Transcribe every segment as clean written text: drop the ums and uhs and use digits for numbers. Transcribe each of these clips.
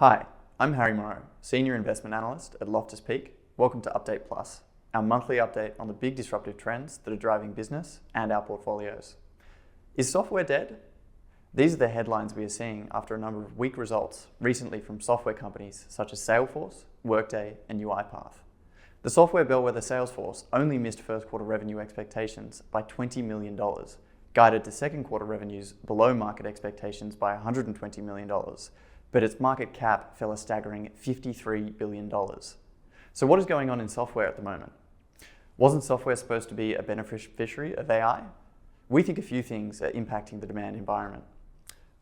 Hi, I'm Harry Morrow, Senior Investment Analyst at Loftus Peak. Welcome to Update Plus, our monthly update on the big disruptive trends that are driving business and our portfolios. Is software dead? These are the headlines we are seeing after a number of weak results recently from software companies such as Salesforce, Workday, and UiPath. The software bellwether Salesforce only missed first quarter revenue expectations by $20 million, guided to second quarter revenues below market expectations by $120 million, but its market cap fell a staggering $53 billion. So what is going on in software at the moment? Wasn't software supposed to be a beneficiary of AI? We think a few things are impacting the demand environment.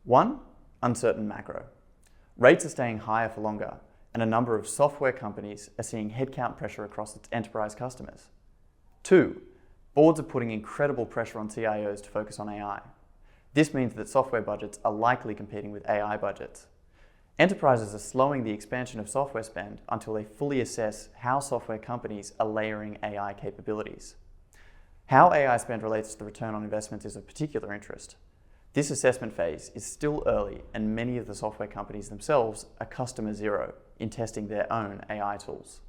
One, uncertain macro. Rates are staying higher for longer, and a number of software companies are seeing headcount pressure across its enterprise customers. Two, boards are putting incredible pressure on CIOs to focus on AI. This means that software budgets are likely competing with AI budgets. Enterprises are slowing the expansion of software spend until they fully assess how software companies are layering AI capabilities. How AI spend relates to the return on investment is of particular interest. This assessment phase is still early, and many of the software companies themselves are customer zero in testing their own AI tools.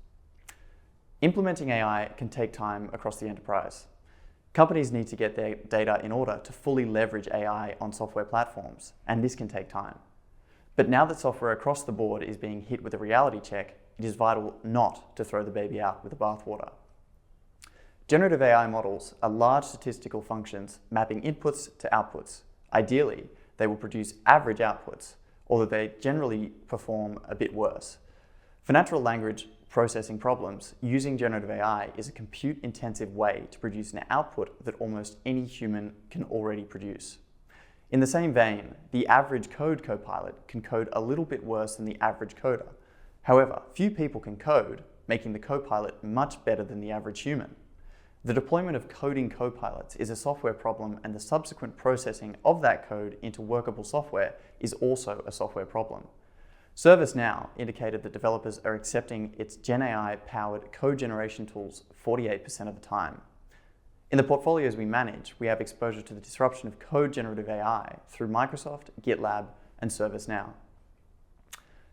Implementing AI can take time across the enterprise. Companies need to get their data in order to fully leverage AI on software platforms, and this can take time. But now that software across the board is being hit with a reality check, it is vital not to throw the baby out with the bathwater. Generative AI models are large statistical functions mapping inputs to outputs. Ideally, they will produce average outputs, although they generally perform a bit worse. For natural language processing problems, using generative AI is a compute-intensive way to produce an output that almost any human can already produce. In the same vein, the average code copilot can code a little bit worse than the average coder. However, few people can code, making the copilot much better than the average human. The deployment of coding copilots is a software problem, and the subsequent processing of that code into workable software is also a software problem. ServiceNow indicated that developers are accepting its GenAI-powered code generation tools 48% of the time. In the portfolios we manage, we have exposure to the disruption of code generative AI through Microsoft, GitLab, and ServiceNow.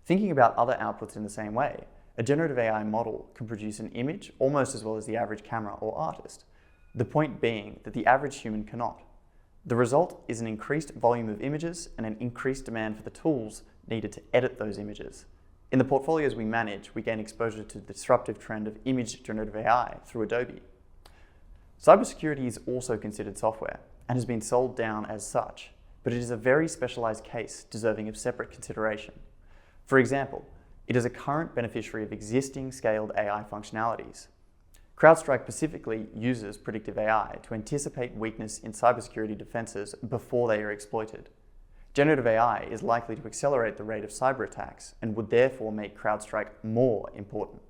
Thinking about other outputs in the same way, a generative AI model can produce an image almost as well as the average camera or artist, the point being that the average human cannot. The result is an increased volume of images and an increased demand for the tools needed to edit those images. In the portfolios we manage, we gain exposure to the disruptive trend of image generative AI through Adobe. Cybersecurity is also considered software and has been sold down as such, but it is a very specialized case deserving of separate consideration. For example, it is a current beneficiary of existing scaled AI functionalities. CrowdStrike specifically uses predictive AI to anticipate weakness in cybersecurity defenses before they are exploited. Generative AI is likely to accelerate the rate of cyber attacks and would therefore make CrowdStrike more important.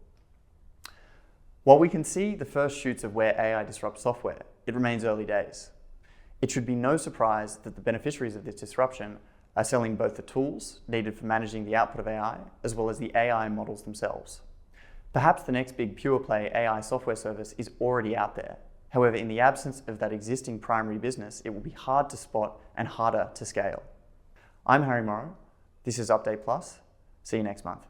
While we can see the first shoots of where AI disrupts software, it remains early days. It should be no surprise that the beneficiaries of this disruption are selling both the tools needed for managing the output of AI, as well as the AI models themselves. Perhaps the next big pure-play AI software service is already out there. However, in the absence of that existing primary business, it will be hard to spot and harder to scale. I'm Harry Morrow. This is Update Plus. See you next month.